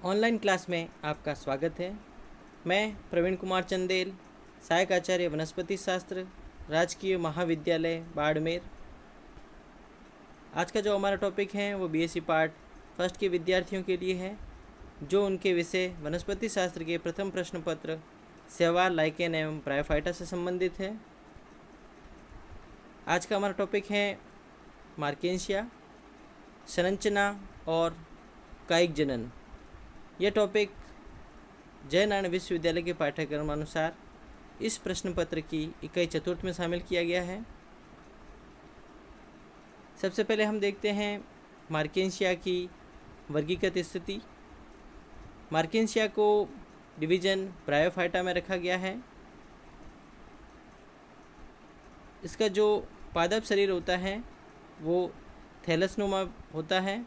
Online class में आपका स्वागत है। मैं प्रवीण कुमार चंदेल, सहायक आचार्य वनस्पति शास्त्र, राजकीय महाविद्यालय बाड़मेर। आज का जो हमारा टॉपिक है वो बीएससी पार्ट फर्स्ट के विद्यार्थियों के लिए है, जो उनके विषय वनस्पति शास्त्र के प्रथम प्रश्न पत्र शैवाल, लाइकेन एवं ब्रायोफाइटा से संबंधित है। आज का हमारा टॉपिक है मार्केंशिया, संरचना और कायिक जनन। यह टॉपिक जयनारायण विश्वविद्यालय के पाठ्यक्रम अनुसार इस प्रश्न पत्र की इकाई चतुर्थ में शामिल किया गया है। सबसे पहले हम देखते हैं मार्केंशिया की वर्गीकृत स्थिति। मार्केंशिया को डिवीजन ब्रायोफाइटा में रखा गया है। इसका जो पादप शरीर होता है वो थैलसनुमा होता है।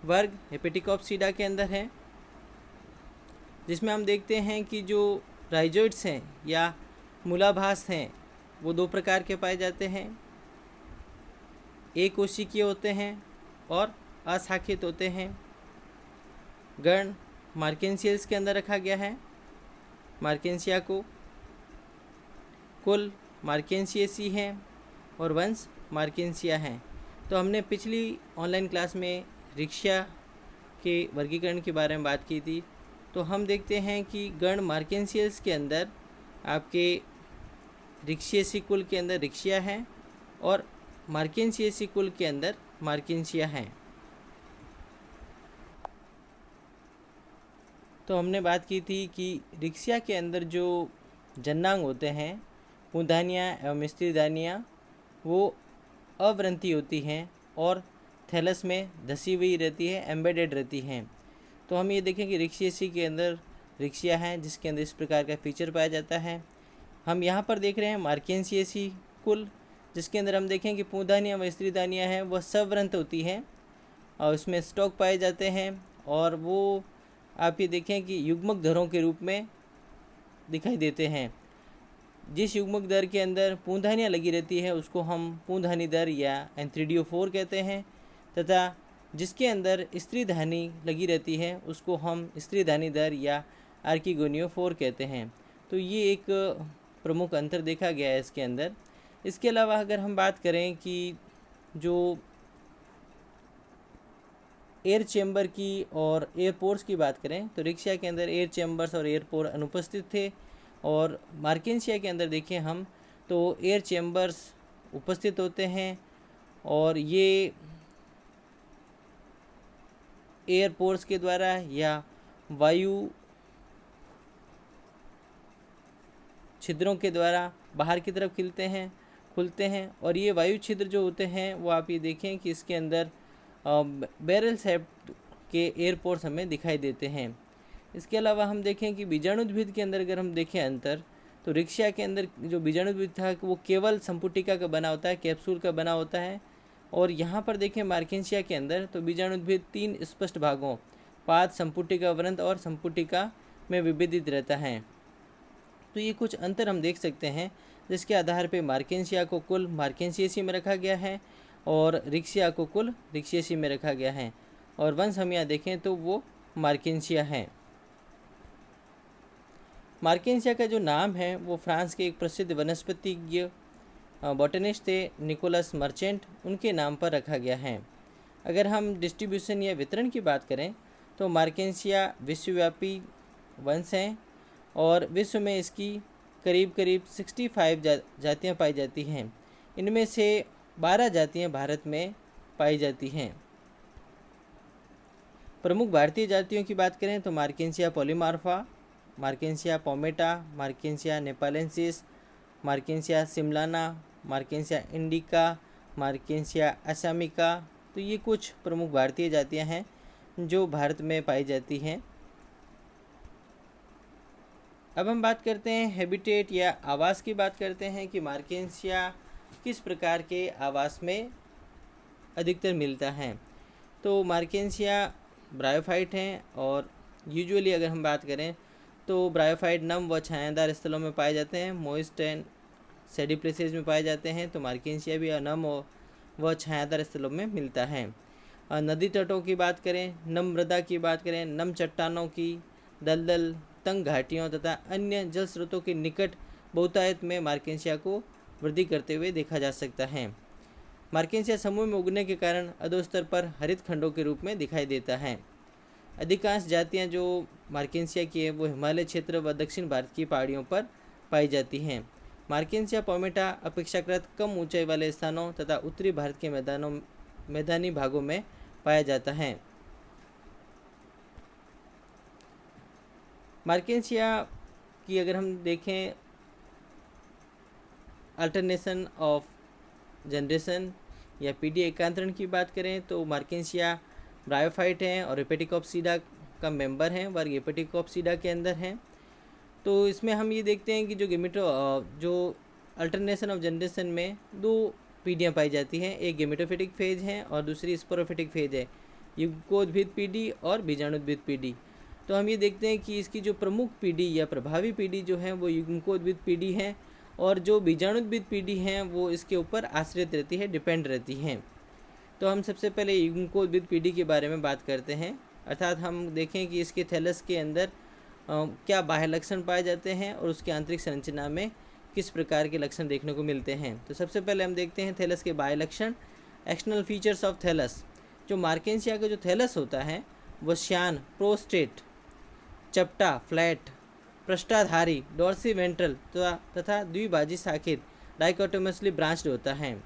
वर्ग हेपेटिकोप्सिडा के अंदर है, जिसमें हम देखते हैं कि जो राइजोइड्स हैं या मूलाभास हैं वो दो प्रकार के पाए जाते हैं। एक कोशिकीय होते हैं और अशाखित होते हैं। गण मार्केंशियल्स के अंदर रखा गया है। मार्केंशिया को कुल मार्केंशियसी हैं और वंश मार्केंशिया हैं। तो हमने पिछली ऑनलाइन क्लास में रिक्शिया के वर्गीकरण के बारे में बात की थी। तो हम देखते हैं कि गण मार्केंशियल्स के अंदर आपके रिक्शियसी कुल के अंदर रिक्शिया है और मार्केंशियसी कुल के अंदर मार्केंशिया हैं। तो हमने बात की थी कि रिक्शिया के अंदर जो जन्नांग होते हैं, पुंधानियाँ एवं स्त्रीधानियाँ, वो अवृंती होती हैं और थैलस में धसी हुई रहती है, एम्बेडेड रहती हैं। तो हम ये देखें कि रिक्शियसी के अंदर रिक्शिया है, जिसके अंदर इस प्रकार का फीचर पाया जाता है। हम यहाँ पर देख रहे हैं मार्केंशियसी कुल, जिसके अंदर हम देखें कि पुंधानियाँ व स्त्रीधानियाँ हैं वह सवृंत होती हैं और उसमें स्टॉक पाए जाते हैं और वो आप ये देखें कि युग्मक दरों के रूप में दिखाई देते हैं। जिस युग्मक दर के अंदर पुंधानियाँ लगी रहती है उसको हम पुंधानी दर या एंथ्रीडियो4 कहते हैं, तथा जिसके अंदर स्त्रीधानी लगी रहती है उसको हम स्त्रीधानी दर या आर्किगोनियो4 कहते हैं। तो ये एक प्रमुख अंतर देखा गया है इसके अंदर। इसके अलावा अगर हम बात करें कि जो एयर चैम्बर की और एयर पोर्स की बात करें तो रिक्शिया के अंदर एयर चैम्बर्स और एयर पोर अनुपस्थित थे और मार्केंशिया के अंदर देखें हम तो एयर चैम्बर्स उपस्थित होते हैं और ये एयर पोर्स के द्वारा या वायु छिद्रों के द्वारा बाहर की तरफ खुलते हैं और ये वायु छिद्र जो होते हैं वो आप ये देखें कि इसके अंदर बैरल शेप्ड के एयर पोर्स हमें दिखाई देते हैं। इसके अलावा हम देखें कि बीजाणुद्भिद के अंदर अगर हम देखें अंतर, तो रिक्शिया के अंदर जो बीजाणुद्भिद था वो केवल संपुटिका का बना होता है, कैप्सूल का बना होता है। और यहाँ पर देखें मार्केंशिया के अंदर तो बीजाणुद्भिद 3 स्पष्ट भागों पाद, संपुटिका वृंत और संपुटिका में विभेदित रहता है। तो ये कुछ अंतर हम देख सकते हैं, जिसके आधार पे मार्केंशिया को कुल मार्केंशियसी में रखा गया है और रिक्शिया को कुल रिक्शियसी में रखा गया है। और वंश हम यहाँ देखें तो वो मार्केंशिया है। मार्केंशिया का जो नाम है वो फ्रांस के एक प्रसिद्ध वनस्पतिज्ञ बॉटनिस्ट थे, निकोलस मर्चेंट, उनके नाम पर रखा गया है। अगर हम डिस्ट्रीब्यूशन या वितरण की बात करें तो मार्केंशिया विश्वव्यापी वंश हैं और विश्व में इसकी करीब 65 जातियाँ पाई जाती हैं। इनमें से 12 जातियाँ भारत में पाई जाती हैं। प्रमुख भारतीय जातियों की बात करें तो Marchantia polymorpha, Marchantia palmata, Marchantia nepalensis, Marchantia simlana, Marchantia indica, Marchantia assamica. तो ये कुछ प्रमुख भारतीय जातियां हैं जो भारत में पाई जाती हैं। अब हम बात करते हैं हैबिटेट या आवास की बात करते हैं कि मार्केंशिया किस प्रकार के आवास में अधिकतर मिलता है। तो मार्केंशिया ब्रायोफाइट हैं और यूजुअली अगर हम बात करें तो ब्रायोफाइट नम व छायादार स्थलों में पाए जाते हैं, मॉइस्ट एंड सैडी प्लेसेस में पाए जाते हैं। तो मार्केंशिया भी नम व छायादार स्थलों में मिलता है। नदी तटों की बात करें, नम मृदा की बात करें, नम चट्टानों की, दलदल, तंग घाटियों तथा अन्य जल स्रोतों के निकट बहुतायत में मार्केंसिया को वृद्धि करते हुए देखा जा सकता है। मार्केंसिया समूह में उगने के कारण अधोस्तर पर हरित खंडों के रूप में दिखाई देता है। अधिकांश जातियां जो मार्केंसिया की है वो हिमालय क्षेत्र व दक्षिण भारत की पहाड़ियों पर पाई जाती हैं। मार्केंसिया पोमेटा अपेक्षाकृत कम ऊंचाई वाले स्थानों तथा उत्तरी भारत के मैदानी भागों में पाया जाता है। मार्केंसिया की अगर हम देखें अल्टरनेशन ऑफ जनरेशन या पीडी एकांतरण की बात करें तो मार्केंसिया ब्रायोफाइट हैं और हेपेटिकोप्सिडा का मेंबर हैं, वर्ग हेपेटिकोप्सिडा के अंदर हैं। तो इसमें हम ये देखते हैं कि जो अल्टरनेशन ऑफ जनरेशन में दो पीढ़ियाँ पाई जाती हैं, एक गेमेटोफिटिक फेज है और दूसरी स्पोरोफिटिक फेज है, युग्मकोद्भिद पीढ़ी और बीजाणुद्भिद पीढ़ी। तो हम ये देखते हैं कि इसकी जो प्रमुख पीढ़ी या प्रभावी पीढ़ी जो है वो युग्मकोद्भिद पीढ़ी है और जो बीजाणुद्भिद पीढ़ी हैं वो इसके ऊपर आश्रित रहती है, डिपेंड रहती हैं। तो हम सबसे पहले युग्मकोद्भिद पीढ़ी के बारे में बात करते हैं, अर्थात हम देखें कि इसके थैलस के अंदर क्या बाह्य लक्षण पाए जाते हैं और उसकी आंतरिक संरचना में किस प्रकार के लक्षण देखने को मिलते हैं। तो सबसे पहले हम देखते हैं थैलस के बाह्य लक्षण, एक्सटर्नल फीचर्स ऑफ थैलस। जो मार्केंसिया का जो थैलस होता है वो श्यान, प्रोस्टेट, चपटा, फ्लैट, पृष्ठाधारी, डॉर्सी वेंट्रल तथा द्विभाजी शाखित, डाइकोटोमसली ब्रांच्ड होता है।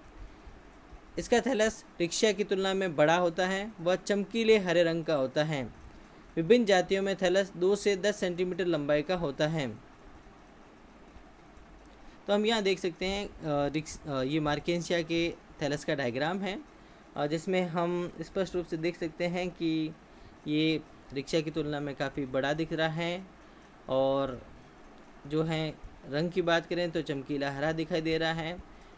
इसका थैलस रिक्शा की तुलना में बड़ा होता है, वह चमकीले हरे रंग का होता है। विभिन्न जातियों में थैलस 2 से 10 सेंटीमीटर लंबाई का होता है। तो हम यहाँ देख सकते हैं ये मार्केंसिया के थैलस का डायग्राम है, जिसमें हम स्पष्ट रूप से देख सकते हैं कि ये रिक्शा की तुलना में काफ़ी बड़ा दिख रहा है और जो है रंग की बात करें तो चमकीला हरा दिखाई दे रहा है।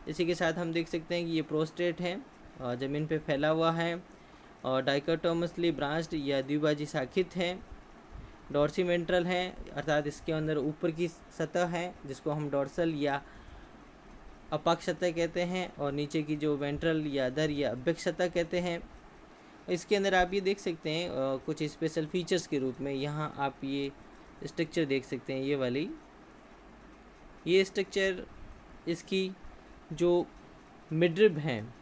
इसी के साथ हम देख सकते हैं कि ये प्रोस्टेट है और ज़मीन पे फैला हुआ है और डाइकोटोमसली ब्रांच्ड या द्विभाजी शाखित है। डॉर्सी वेंट्रल है, अर्थात इसके अंदर ऊपर की सतह है जिसको हम डॉर्सल या अपाक्ष सतह कहते हैं और नीचे की जो वेंट्रल या अधर या अभ्यक्ष सतह कहते हैं। इसके अंदर आप ये देख सकते हैं कुछ स्पेशल फीचर्स के रूप में, यहाँ आप ये स्ट्रक्चर देख सकते हैं, ये स्ट्रक्चर इसकी जो मिडरिब हैं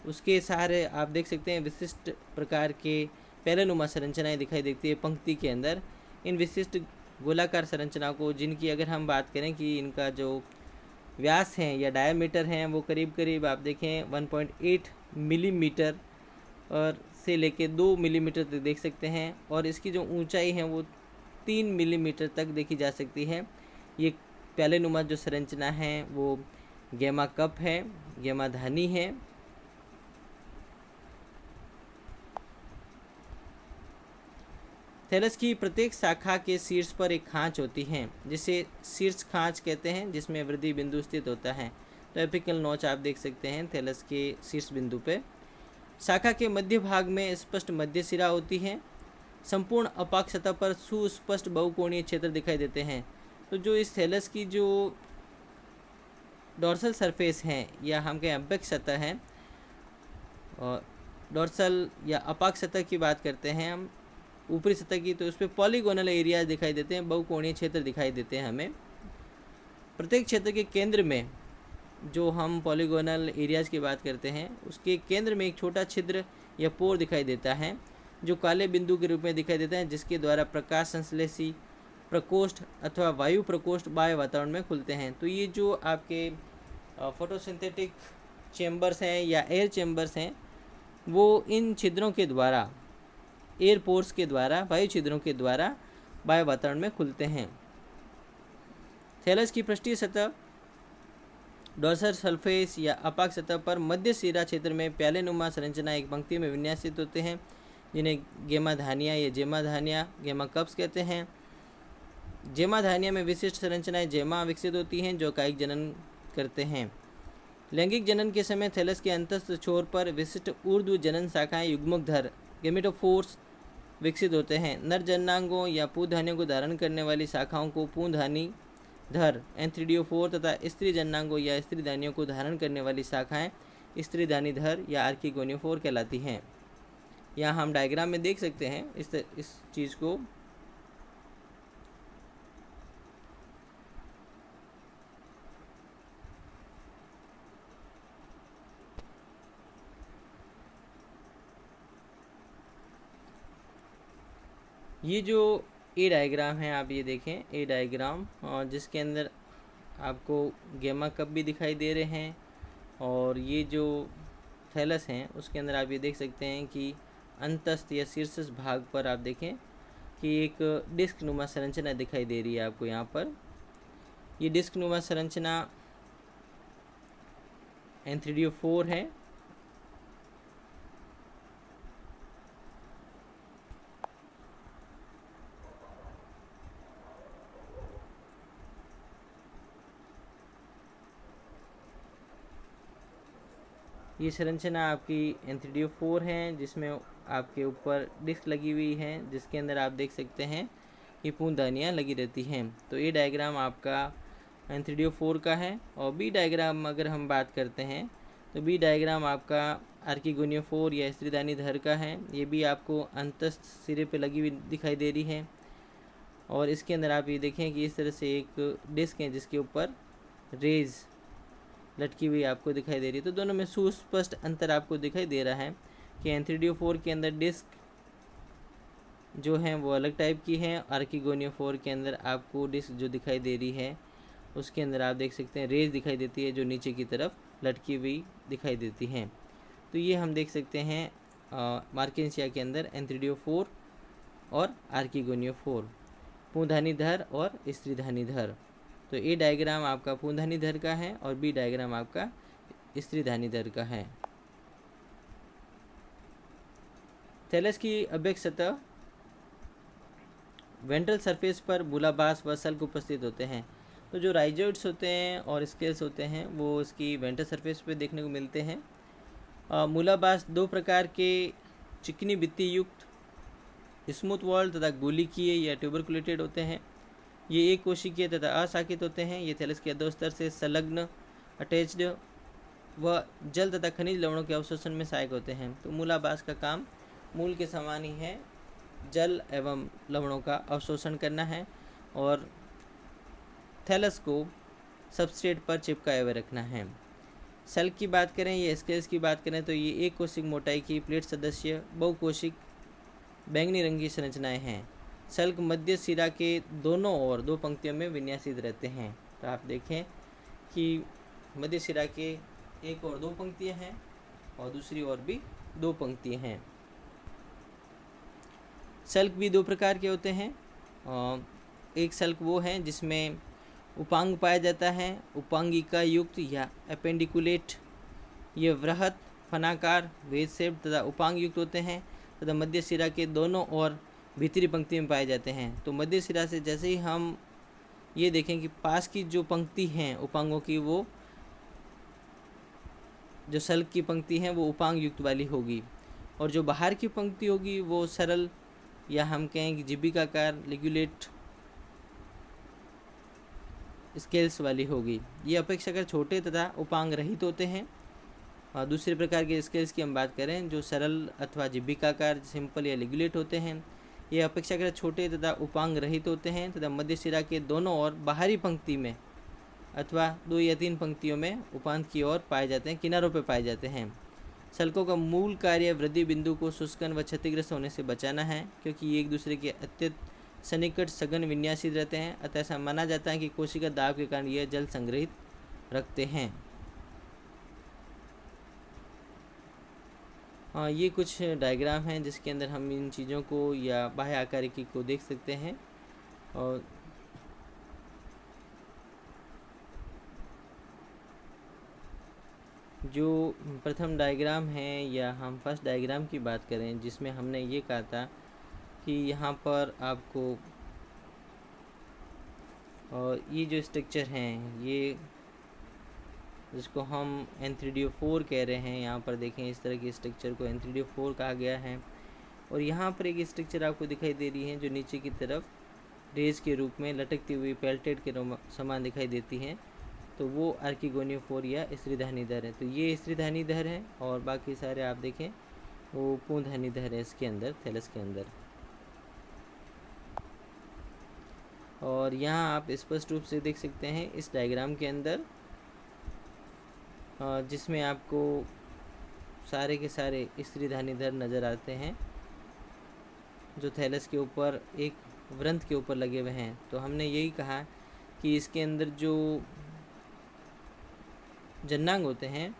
उसके सहारे आप देख सकते हैं विशिष्ट प्रकार के पैरेनुमा संरचनाएं दिखाई देती है पंक्ति के अंदर। इन विशिष्ट गोलाकार संरचना को, जिनकी अगर हम बात करें कि इनका जो व्यास है या डायमीटर हैं वो करीब करीब आप देखें 1.8 मिलीमीटर और से लेके 2 मिलीमीटर तक देख सकते हैं और इसकी जो ऊंचाई है वो 3 मिलीमीटर तक देखी जा सकती है। ये पैरेनुमा जो संरचना है वो गैमा कप है, गैमा धानी है। थैलस की प्रत्येक शाखा के शीर्ष पर एक खांच होती है जिसे शीर्ष खांच कहते हैं, जिसमें वृद्धि बिंदु स्थित होता है। तो एपिकल नोच आप देख सकते हैं थैलस के शीर्ष बिंदु पे। शाखा के मध्य भाग में स्पष्ट मध्य सिरा होती है। संपूर्ण अपाक्ष सतह पर सुस्पष्ट बहुकोणीय क्षेत्र दिखाई देते हैं। तो जो इस थैलस की जो डॉर्सल सरफेस है या हम कहें अभ्यक्ष सतह है, और डॉर्सल या अपाक्ष सतह की बात करते हैं हम ऊपरी सतह की, तो उस पर पॉलीगोनल एरिया दिखाई देते हैं, बहुकोणीय क्षेत्र दिखाई देते हैं हमें। प्रत्येक क्षेत्र के केंद्र में जो हम पॉलीगोनल एरियाज की बात करते हैं उसके केंद्र में एक छोटा छिद्र या पोर दिखाई देता है जो काले बिंदु के रूप में दिखाई देता है, जिसके द्वारा प्रकाश संश्लेषी प्रकोष्ठ अथवा वायु प्रकोष्ठ बाह्य वातावरण में खुलते हैं। तो ये जो आपके फोटोसिंथेटिक चेम्बर्स हैं या एयर चेम्बर्स हैं वो इन छिद्रों के द्वारा, एयर पोर्स के द्वारा, वायु छिद्रों के द्वारा बाह्य वातावरण में खुलते हैं। थैलस की पृष्ठीय सतह डॉर्सल सरफेस या अपाक्ष सतह पर मध्य सिरा क्षेत्र में प्यालेनुमा संरचना एक पंक्ति में विन्यासित होते हैं, जिन्हें गेमा धानिया या जेमा धानिया, गेमा कप्स कहते हैं। जेमा धानिया में विशिष्ट संरचनाएं जेमा विकसित होती हैं जो कायिक जनन करते हैं। लैंगिक जनन के समय थैलस के अंतस्थ छोर पर विशिष्ट ऊर्ध्व जनन शाखाएं युग्मकधर गेमेटोफोर्स विकसित होते हैं। नर जननांगों या पूधानियों को धारण करने वाली शाखाओं को पूधानी धर एंथ्रीडियोफोर तथा स्त्री जननांगों या स्त्री दानियों को धारण करने वाली शाखाएं स्त्री दानी धर या आर्किगोनियोफोर कहलाती हैं। यहाँ हम डायग्राम में देख सकते हैं इस चीज़ को। ये जो ए डायग्राम है, आप ये देखें ए डायग्राम, जिसके अंदर आपको गेमा कप भी दिखाई दे रहे हैं, और ये जो थैलस हैं उसके अंदर आप ये देख सकते हैं कि अंतस्थ या शीर्षस्थ भाग पर आप देखें कि एक डिस्क नुमा संरचना दिखाई दे रही है आपको यहाँ पर। ये डिस्क नुमा संरचना N3DO4 है। ये संरचना आपकी N3DO4 है, जिसमें आपके ऊपर डिस्क लगी हुई है, जिसके अंदर आप देख सकते हैं कि पूंछदानियाँ लगी रहती हैं। तो ये डायग्राम आपका N3DO4 का है। और बी डायग्राम अगर हम बात करते हैं तो बी डायग्राम आपका आर्किगोनियो4 या स्त्रीदानी धर का है। ये भी आपको अंतस्थ सिरे पे लगी हुई दिखाई दे रही है, और इसके अंदर आप ये देखें कि इस तरह से एक डिस्क है जिसके ऊपर रेज लटकी हुई आपको दिखाई दे रही है। तो दोनों में सुस्पष्ट अंतर आपको दिखाई दे रहा है कि N3DO4 के अंदर डिस्क जो है वो अलग टाइप की है, आर्किगोनियो4 के अंदर आपको डिस्क जो दिखाई दे रही है उसके अंदर आप देख सकते हैं रेज दिखाई देती है जो नीचे की तरफ लटकी हुई दिखाई देती हैं। तो ये हम देख सकते हैं मार्केंसिया के अंदर N3DO4 और आर्किगोनियो4, पूंछदानीधर और स्त्रीधानीधर। तो ए डायग्राम आपका पूंछदानीधर का है और बी डायग्राम आपका स्त्रीधानीधर का है। थैलस की अभ्यक सतह वेंट्रल सरफेस पर मूलाभास व सल्क उपस्थित होते हैं। तो जो राइजोइड्स होते हैं और स्केल्स होते हैं वो इसकी वेंट्रल सरफेस पे देखने को मिलते हैं। मूलाभास दो प्रकार के चिकनी भित्ति युक्त स्मूथ वॉल तथा गोलिकीय या ट्यूबरकुलेटेड होते हैं। ये एक कोशिकीय तथा अशाखित होते हैं। ये थैलस के अधोस्तर से संलग्न अटैच्ड व जल तथा खनिज लवणों के अवशोषण में सहायक होते हैं। तो मूलाभास का काम मूल के समान ही है, जल एवं लवणों का अवशोषण करना है और थैलस को सबस्ट्रेट पर चिपकाए हुए रखना है। सल्क की बात करें या स्केल्स की बात करें तो ये एक कोशिक मोटाई की प्लेट सदस्य बहुकोशिक बैंगनी रंग की संरचनाएं हैं। सल्क मध्य सिरा के दोनों ओर दो पंक्तियों में विन्यासित रहते हैं। तो आप देखें कि मध्य सिरा के एक और दो पंक्तियां हैं और दूसरी ओर भी दो पंक्तियां हैं। सल्क भी दो प्रकार के होते हैं। एक सल्क वो है जिसमें उपांग पाया जाता है, उपांगिका युक्त या अपेंडिकुलेट। ये वृहत फनाकार वेद सेप तथा उपांग युक्त होते हैं तथा मध्य सिरा के दोनों ओर भीतरी पंक्ति में पाए जाते हैं। तो मध्य सिरा से जैसे ही हम ये देखें कि पास की जो पंक्ति हैं उपांगों की, वो जो सल्क की पंक्ति है वो उपांग युक्त वाली होगी, और जो बाहर की पंक्ति होगी वो सरल या हम कहें कि जीविकाकार लिग्युलेट स्केल्स वाली होगी। ये अपेक्षाकृत छोटे तथा उपांग रहित होते हैं। और दूसरे प्रकार के स्केल्स की हम बात करें जो सरल अथवा जीविकाकार सिंपल या लिग्युलेट होते हैं, ये अपेक्षाकृत छोटे तथा उपांग रहित होते हैं तथा मध्य सिरा के दोनों ओर बाहरी पंक्ति में अथवा दो या तीन पंक्तियों में उपांत की ओर पाए जाते हैं, किनारों पर पाए जाते हैं। सल्कों का मूल कार्य वृद्धि बिंदु को शुष्कन व क्षतिग्रस्त होने से बचाना है, क्योंकि ये एक दूसरे के अत्यंत सन्निकट सघन विन्यासित रहते हैं। अतः ऐसा माना जाता है कि कोशिका दाब के कारण यह जल संग्रहित रखते हैं। ये कुछ डायग्राम हैं जिसके अंदर हम इन चीज़ों को या बाह्य आकारिकी को देख सकते हैं। और जो प्रथम डायग्राम है या हम फर्स्ट डायग्राम की बात करें जिसमें हमने ये कहा था कि यहाँ पर आपको और ये जो स्ट्रक्चर हैं ये जिसको हम N3DO4 कह रहे हैं, यहाँ पर देखें इस तरह के स्ट्रक्चर को N3DO4 कहा गया है। और यहाँ पर एक स्ट्रक्चर आपको दिखाई दे रही है जो नीचे की तरफ रेज के रूप में लटकती हुई पेल्टेड के समान दिखाई देती हैं। तो वो आर्किगोनियो4 या स्त्रीधानीधर है। तो ये स्त्रीधानीधर है और बाकी सारे आप देखें वो पूंधनिधर है इसके अंदर, थैलस के अंदर। और यहाँ आप स्पष्ट रूप से देख सकते हैं इस डायग्राम के अंदर, जिसमें आपको सारे के सारे स्त्रीधानीधर नज़र आते हैं जो थैलस के ऊपर एक व्रंत के ऊपर लगे हुए हैं। तो हमने यही कहा कि इसके अंदर जो जन्नांग होते हैं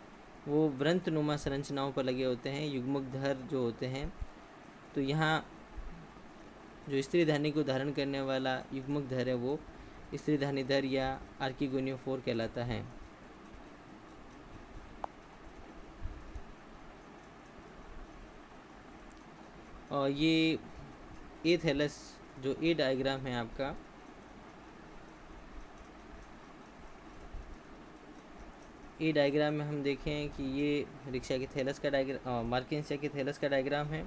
वो व्रंत नुमा संरचनाओं पर लगे होते हैं, युग्मकधर जो होते हैं। तो यहाँ जो स्त्रीधानी को धारण करने वाला युग्मकधर है वो स्त्रीधानीधर या आर्किगोनियोफोर कहलाता है। और ये ए थैलस जो ए डायग्राम है आपका, ए डायग्राम में हम देखें कि ये रिक्शा के थैलस का डायग्राम, मार्केंसिया के थैलस का डायग्राम है।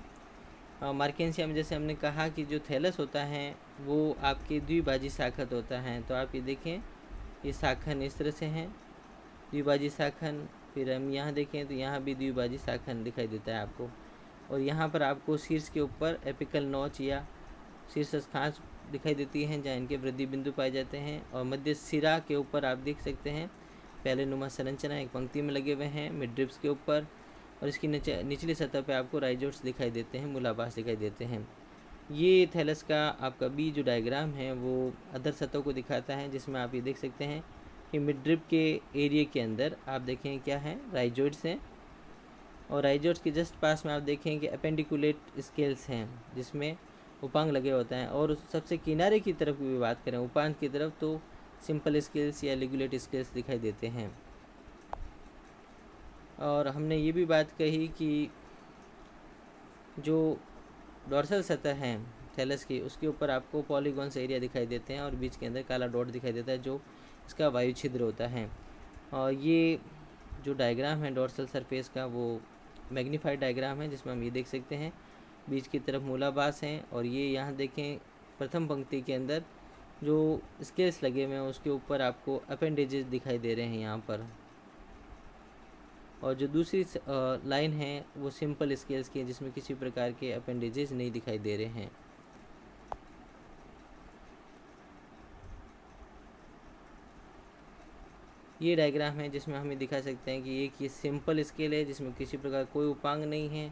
मार्केंसिया में जैसे हमने कहा कि जो थैलस होता है वो आपके द्विभाजी शाखत होता है। तो आप ये देखें, ये शाखन इस तरह से हैं, द्विभाजी शाखन। फिर हम यहाँ देखें तो यहाँ भी द्विभाजी शाखन दिखाई देता है आपको। और यहाँ पर आपको शीर्ष के ऊपर एपिकल नोच या शीर्ष खांच दिखाई देती हैं जहाँ इनके वृद्धि बिंदु पाए जाते हैं। और मध्य सिरा के ऊपर आप देख सकते हैं पहले नुमा संरचना एक पंक्ति में लगे हुए हैं मिड रिब्स के ऊपर। और इसकी निचली सतह पे आपको राइजोट्स दिखाई देते हैं, मूलाभास दिखाई देते हैं। ये थैलस का आपका बी जो डायग्राम है वो अधर सतह को दिखाता है, जिसमें आप ये देख सकते हैं कि मिड रिब के एरिया के अंदर आप देखें क्या है, राइजोइड्स हैं। और राइजोइड्स के जस्ट पास में आप देखें कि अपेंडिकुलेट स्केल्स हैं जिसमें उपांग लगे होते हैं। और सबसे किनारे की तरफ की भी बात करें, उपांग की तरफ, तो सिंपल स्केल्स या लिगुलेट स्केल्स दिखाई देते हैं। और हमने ये भी बात कही कि जो डॉर्सल सतह है थैलस की, उसके ऊपर आपको पॉलीगॉन्स एरिया दिखाई देते हैं और बीच के अंदर काला डॉट दिखाई देता है जो इसका वायु छिद्र होता है। और ये जो डायग्राम है डॉर्सल सरफेस का वो मैग्नीफाइड डायग्राम है, जिसमें हम ये देख सकते हैं बीच की तरफ मूलाभास हैं। और ये यहाँ देखें प्रथम पंक्ति के अंदर जो स्केल्स लगे हुए हैं उसके ऊपर आपको अपेंडेजेस दिखाई दे रहे हैं यहाँ पर। और जो दूसरी लाइन है वो सिंपल स्केल्स की है जिसमें किसी प्रकार के अपेंडेजेस नहीं दिखाई दे रहे हैं। ये डायग्राम है जिसमें हमें दिखा सकते हैं कि एक ये सिंपल स्केल है जिसमें किसी प्रकार कोई उपांग नहीं है,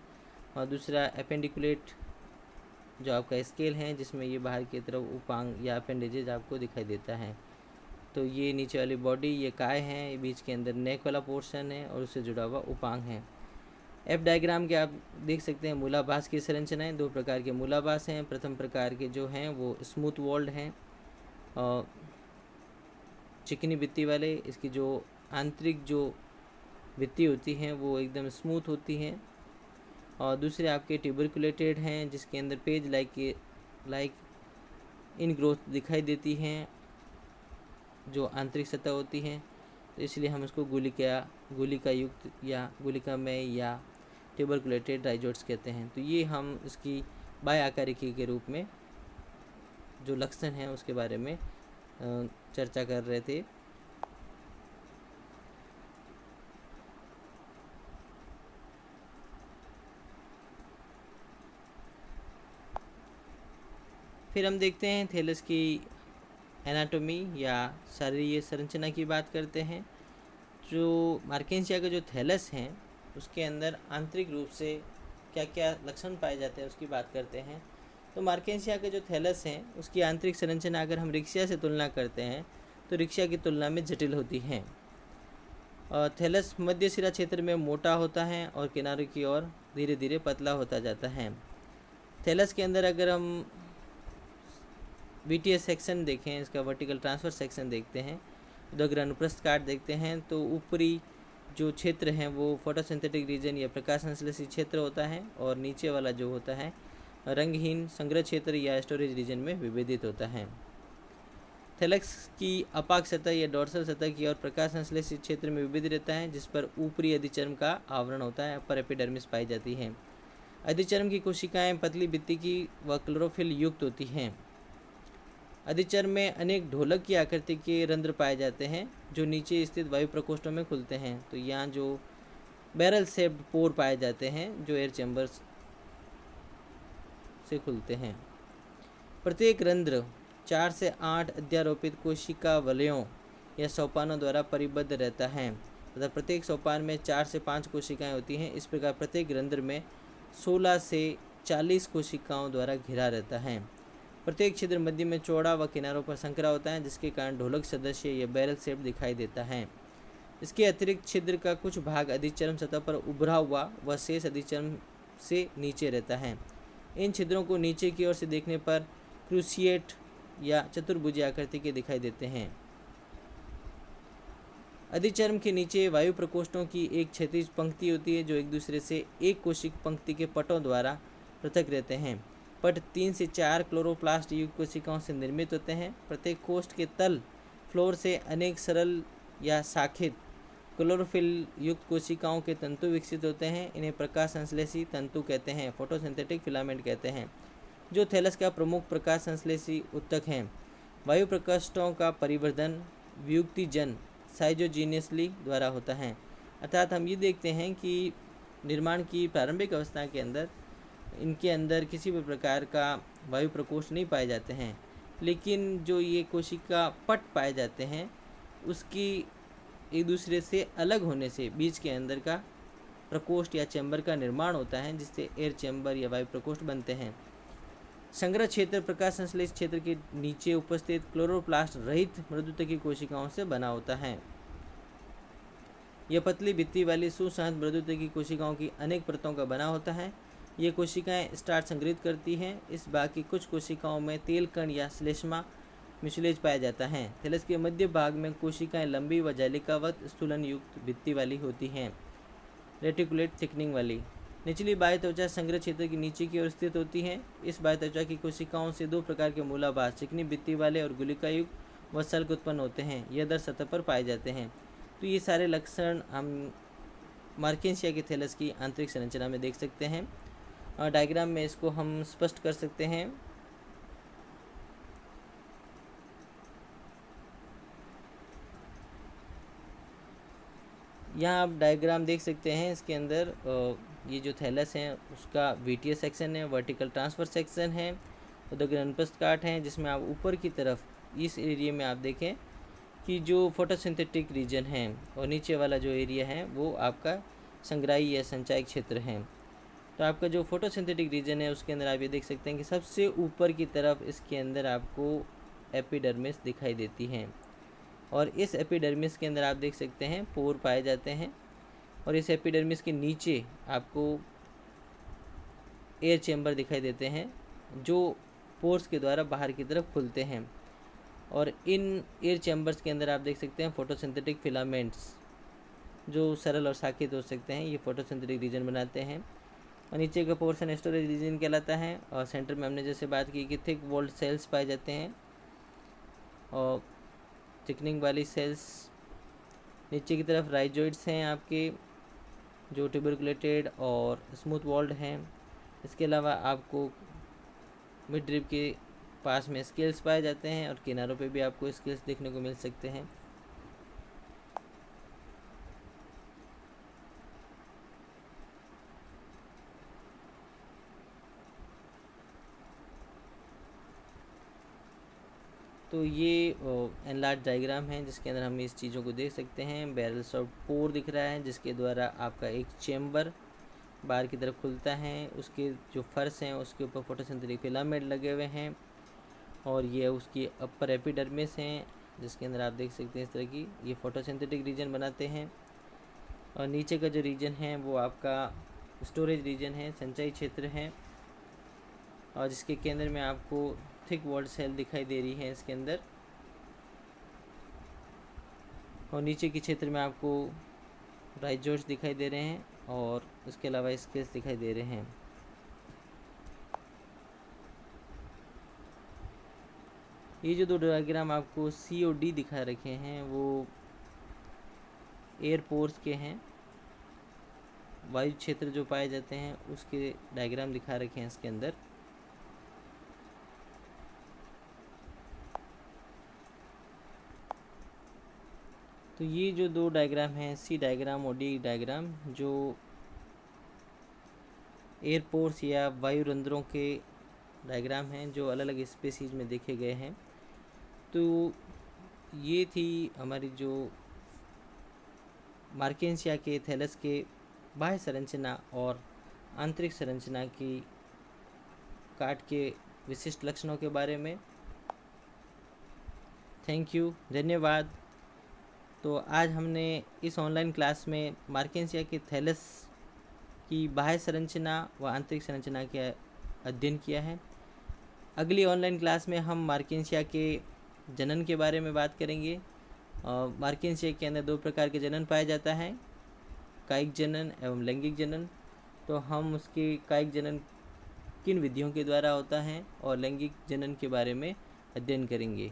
और दूसरा अपेंडिकुलेट जो आपका स्केल है जिसमें ये बाहर की तरफ उपांग या अपेंडेजेस आपको दिखाई देता है। तो ये नीचे वाली बॉडी ये काय है, ये बीच के अंदर नेक वाला पोर्शन है और उससे जुड़ा हुआ उपांग है। एफ डायग्राम के आप देख सकते हैं मूलाभास की संरचनाएं, दो प्रकार के मूलाभास हैं। प्रथम प्रकार के जो हैं वो स्मूथ वॉल्ड हैं और चिकनी भित्ति वाले, इसकी जो आंतरिक जो भित्ति होती हैं वो एकदम स्मूथ होती हैं। और दूसरे आपके ट्यूबरकुलेटेड हैं जिसके अंदर पेज लाइक इन ग्रोथ दिखाई देती हैं जो आंतरिक सतह होती हैं। तो इसलिए हम इसको गुलिका युक्त या गुलिकामय या ट्यूबरकुलेटेड राइजोट्स कहते हैं। तो ये हम इसकी बाह्य आकारिकी के रूप में जो लक्षण हैं उसके बारे में चर्चा कर रहे थे। फिर हम देखते हैं थैलस की एनाटॉमी या शारीरिक संरचना की बात करते हैं। जो मार्केंसिया का जो थैलस हैं उसके अंदर आंतरिक रूप से क्या क्या लक्षण पाए जाते हैं उसकी बात करते हैं। तो मार्केंसिया के जो थैलस हैं उसकी आंतरिक संरचना अगर हम रिक्शा से तुलना करते हैं तो रिक्शा की तुलना में जटिल होती है। और थैलस मध्य सिरा क्षेत्र में मोटा होता है और किनारों की ओर धीरे धीरे पतला होता जाता है। थैलस के अंदर अगर हम BTS सेक्शन देखें, इसका वर्टिकल ट्रांसफर सेक्शन देखते हैं, उदग्र अनुप्रस्थ काट देखते हैं, तो ऊपरी जो क्षेत्र हैं वो फोटोसिंथेटिक रीजन या प्रकाश संश्लेषी क्षेत्र होता है और नीचे वाला जो होता है रंगहीन संग्रह क्षेत्र या स्टोरेज रीजन में विभेदित होता है। थैलस की अपाक सतह या डॉर्सल सतह की और प्रकाश संश्लेषी क्षेत्र में विभेदित रहता है जिस पर ऊपरी अधिचर्म का आवरण होता है, पर एपिडर्मिस पाई जाती है। अधिचर्म की कोशिकाएं पतली भित्ति की व क्लोरोफिल युक्त होती हैं। अधिचर्म में अनेक ढोलक की आकृति के रंध्र पाए जाते हैं जो नीचे स्थित वायु प्रकोष्ठों में खुलते हैं। तो यहाँ जो बैरल शेप्ड पोर पाए जाते हैं जो एयर चैम्बर्स से खुलते हैं। प्रत्येक रंध्र 4 से 8 अध्यारोपित कोशिका वलयों या सोपानों द्वारा परिबद्ध रहता है तथा प्रत्येक सोपान में 4 से 5 कोशिकाएं होती हैं। इस प्रकार प्रत्येक रंध्र में 16 से 40 कोशिकाओं द्वारा घिरा रहता है। प्रत्येक छिद्र मध्य में चौड़ा व किनारों पर संकरा होता है, जिसके कारण ढोलक सदस्य या बैरल शेप दिखाई देता है। इसके अतिरिक्त छिद्र का कुछ भाग अधिचर्म सतह पर उभरा हुआ व शेष अधिचर्म से नीचे रहता है। इन छिद्रों को नीचे की ओर से देखने पर क्रूसिएट या चतुर्भुज आकृति के दिखाई देते हैं। अधिचर्म के नीचे वायु प्रकोष्ठों की एक क्षैतिज पंक्ति होती है जो एक दूसरे से एक कोशिक पंक्ति के पटों द्वारा पृथक रहते हैं। पट 3 से 4 क्लोरोप्लास्ट युक्त कोशिकाओं से निर्मित होते हैं। प्रत्येक कोष्ठ के तल फ्लोर से अनेक सरल या शाखित क्लोरोफिल युक्त कोशिकाओं के तंतु विकसित होते हैं। इन्हें प्रकाश संश्लेषी तंतु कहते हैं, फोटोसिंथेटिक फिलामेंट कहते हैं, जो थैलस का प्रमुख प्रकाश संश्लेषी ऊतक हैं। वायु प्रकोष्ठों का परिवर्धन व्युत्तीजन साइजोजीनियसली द्वारा होता है। अर्थात हम ये देखते हैं कि निर्माण की प्रारंभिक अवस्था के अंदर इनके अंदर किसी भी प्रकार का वायु प्रकोष्ठ नहीं पाए जाते हैं, लेकिन जो ये कोशिका पट पाए जाते हैं उसकी एक दूसरे से अलग होने से बीच के अंदर का प्रकोष्ठ या चैम्बर का निर्माण होता है, जिससे एयर चैम्बर या वायु प्रकोष्ठ बनते हैं। संग्रह क्षेत्र प्रकाश संश्लेष क्षेत्र के नीचे उपस्थित क्लोरोप्लास्ट रहित मृदुतकी कोशिकाओं से बना होता है। यह पतली भित्ति वाली सुसंहत मृदुतकी कोशिकाओं की अनेक परतों का बना होता है। ये कोशिकाएं स्टार्च संग्रहित करती हैं। इस भाग की कुछ कोशिकाओं में तेल कण या श्लेष्मा म्यूसिलेज पाया जाता है। थैलस के मध्य भाग में कोशिकाएं लंबी व जालिकावत स्थूलन युक्त भित्ति वाली होती हैं, रेटिकुलेट थिकनिंग वाली। निचली बाह्य त्वचा संग्रह क्षेत्र की नीचे की ओर स्थित होती है। इस बाह्य त्वचा की कोशिकाओं से 2 प्रकार के मूलाभास, चिकनी भित्ति वाले और गुलिकायुक्त व सल्क उत्पन्न होते हैं। यह दर सतह पर पाए जाते हैं। तो ये सारे लक्षण हम मार्केंशिया के थैलस की आंतरिक संरचना में देख सकते हैं। डायग्राम में इसको हम स्पष्ट कर सकते हैं। यहाँ आप डायग्राम देख सकते हैं। इसके अंदर ये जो थैलस है उसका वीटीएस सेक्शन है, वर्टिकल ट्रांसफर सेक्शन है, उदग्र अनुप्रस्थ काट है, जिसमें आप ऊपर की तरफ इस एरिया में आप देखें कि जो फोटोसिंथेटिक रीजन है और नीचे वाला जो एरिया है वो आपका संग्राही या संचायक क्षेत्र है। तो आपका जो फोटोसिंथेटिक रीजन है उसके अंदर आप ये देख सकते हैं कि सबसे ऊपर की तरफ इसके अंदर आपको एपिडर्मिस दिखाई देती है और इस एपिडर्मिस के अंदर आप देख सकते हैं पोर पाए जाते हैं और इस एपिडर्मिस के नीचे आपको एयर चैम्बर दिखाई देते हैं जो पोर्स के द्वारा बाहर की तरफ खुलते हैं। और इन एयर चैम्बर्स के अंदर आप देख सकते हैं फोटोसिंथेटिक फिलामेंट्स जो सरल और शाखित हो सकते हैं, ये फोटोसिंथेटिक रीजन बनाते हैं। और नीचे का पोर्शन स्टोरेज रीजन कहलाता है। और सेंटर में हमने जैसे बात की कि थिक वॉल्ड सेल्स पाए जाते हैं और थिकनिंग वाली सेल्स। नीचे की तरफ राइजोइड्स हैं आपके जो ट्यूबरकुलेटेड और स्मूथ वॉल्ड हैं। इसके अलावा आपको मिड रिब के पास में स्केल्स पाए जाते हैं और किनारों पे भी आपको स्केल्स देखने को मिल सकते हैं। तो ये एनलार्ज डायग्राम है जिसके अंदर हम इस चीज़ों को देख सकते हैं। बैरल्स ऑफ पोर दिख रहा है जिसके द्वारा आपका एक चेम्बर बाहर की तरफ खुलता है। उसके जो फर्श हैं उसके ऊपर फोटोसिंथेटिक फिलामेंट लगे हुए हैं और ये उसकी अपर एपिडर्मिस हैं जिसके अंदर आप देख सकते हैं इस तरह की ये फोटोसिंथेटिक रीजन बनाते हैं। और नीचे का जो रीजन है वो आपका स्टोरेज रीजन है, संचयी क्षेत्र है और जिसके केंद्र में आपको थिक वॉल्ड सेल दिखाई दे रही है इसके अंदर। और नीचे के क्षेत्र में आपको राइजोइड्स दिखाई दे रहे हैं और उसके अलावा स्केल्स दिखाई दे रहे हैं। ये जो 2 डायग्राम आपको सी और डी दिखा रखे हैं वो एयर पोर्स के हैं, वायु क्षेत्र जो पाए जाते हैं उसके डायग्राम दिखा रखे हैं इसके अंदर। तो ये जो 2 डायग्राम हैं सी डायग्राम और डी डायग्राम जो एयरपोर्ट्स या वायु रंध्रों के डायग्राम हैं जो अलग अलग स्पेसीज में देखे गए हैं। तो ये थी हमारी जो मार्केंसिया के थैलस के बाह्य संरचना और आंतरिक संरचना की काट के विशिष्ट लक्षणों के बारे में। थैंक यू, धन्यवाद। तो आज हमने इस ऑनलाइन क्लास में मार्केंसिया के थैलस की बाह्य संरचना व आंतरिक संरचना का अध्ययन किया है। अगली ऑनलाइन क्लास में हम मार्केंसिया के जनन के बारे में बात करेंगे। मार्केंसिया के अंदर 2 प्रकार के जनन पाया जाता है, कायिक जनन एवं लैंगिक जनन। तो हम उसके कायिक जनन किन विधियों के द्वारा होता है और लैंगिक जनन के बारे में अध्ययन करेंगे।